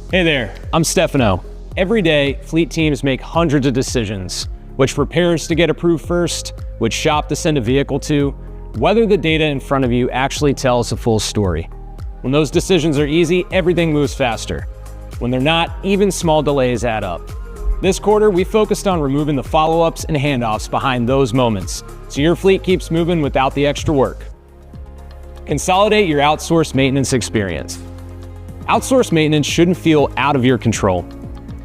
Hey there, I'm Stefano. Every day, fleet teams make hundreds of decisions. Which repairs to get approved first, which shop to send a vehicle to, whether the data in front of you actually tells the full story. When those decisions are easy, everything moves faster. When they're not, even small delays add up. This quarter, we focused on removing the follow-ups and handoffs behind those moments, so your fleet keeps moving without the extra work. Consolidate your outsourced maintenance experience. Outsourced maintenance shouldn't feel out of your control.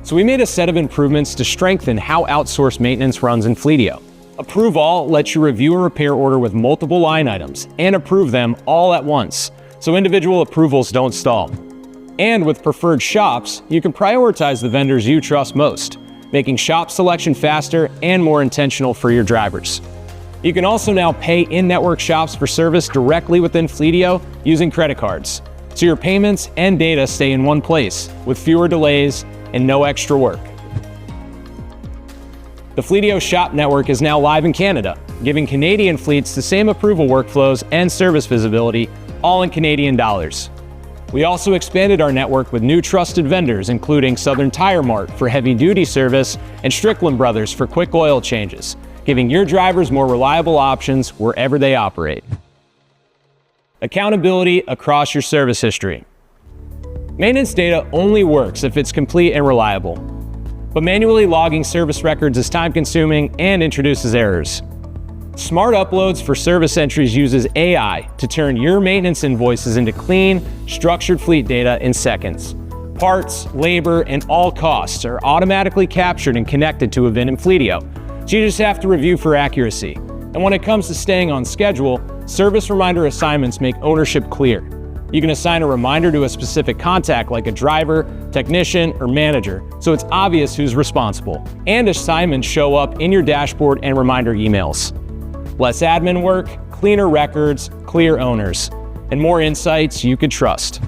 So we made a set of improvements to strengthen how outsourced maintenance runs in Fleetio. Approve All lets you review a repair order with multiple line items and approve them all at once, so individual approvals don't stall. And with Preferred Shops, you can prioritize the vendors you trust most, making shop selection faster and more intentional for your drivers. You can also now pay in-network shops for service directly within Fleetio using credit cards, so your payments and data stay in one place with fewer delays and no extra work. The Fleetio Shop Network is now live in Canada, giving Canadian fleets the same approval workflows and service visibility, all in Canadian dollars. We also expanded our network with new trusted vendors, including Tire Mart for heavy-duty service and Strickland Brothers for quick oil changes, giving your drivers more reliable options wherever they operate. Accountability across your service history. Maintenance data only works if it's complete and reliable, but manually logging service records is time-consuming and introduces errors. Smart Uploads for service entries uses AI to turn your maintenance invoices into clean, structured fleet data in seconds. Parts, labor, and all costs are automatically captured and connected to a VIN in Fleetio, so you just have to review for accuracy. And when it comes to staying on schedule, service reminder assignments make ownership clear. You can assign a reminder to a specific contact like a driver, technician, or manager, so it's obvious who's responsible. And assignments show up in your dashboard and reminder emails. Less admin work, cleaner records, clear owners, and more insights you could trust.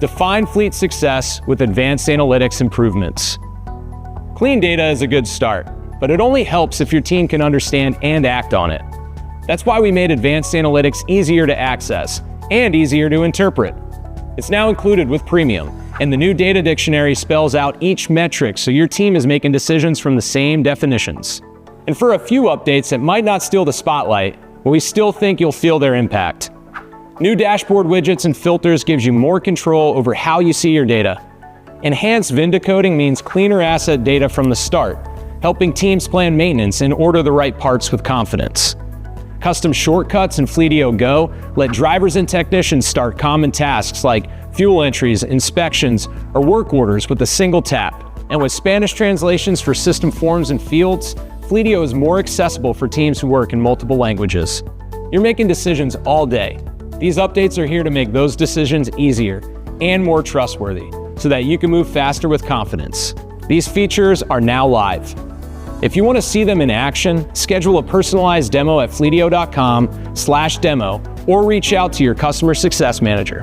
Define fleet success with advanced analytics improvements. Clean data is a good start, but it only helps if your team can understand and act on it. That's why we made advanced analytics easier to access and easier to interpret. It's now included with Premium, and the new data dictionary spells out each metric so your team is making decisions from the same definitions. And for a few updates that might not steal the spotlight, but we still think you'll feel their impact. New dashboard widgets and filters gives you more control over how you see your data. Enhanced VIN decoding means cleaner asset data from the start, helping teams plan maintenance and order the right parts with confidence. Custom shortcuts in Fleetio Go let drivers and technicians start common tasks like fuel entries, inspections, or work orders with a single tap. And with Spanish translations for system forms and fields, Fleetio is more accessible for teams who work in multiple languages. You're making decisions all day. These updates are here to make those decisions easier and more trustworthy, so that you can move faster with confidence. These features are now live. If you want to see them in action, schedule a personalized demo at fleetio.com/demo or reach out to your customer success manager.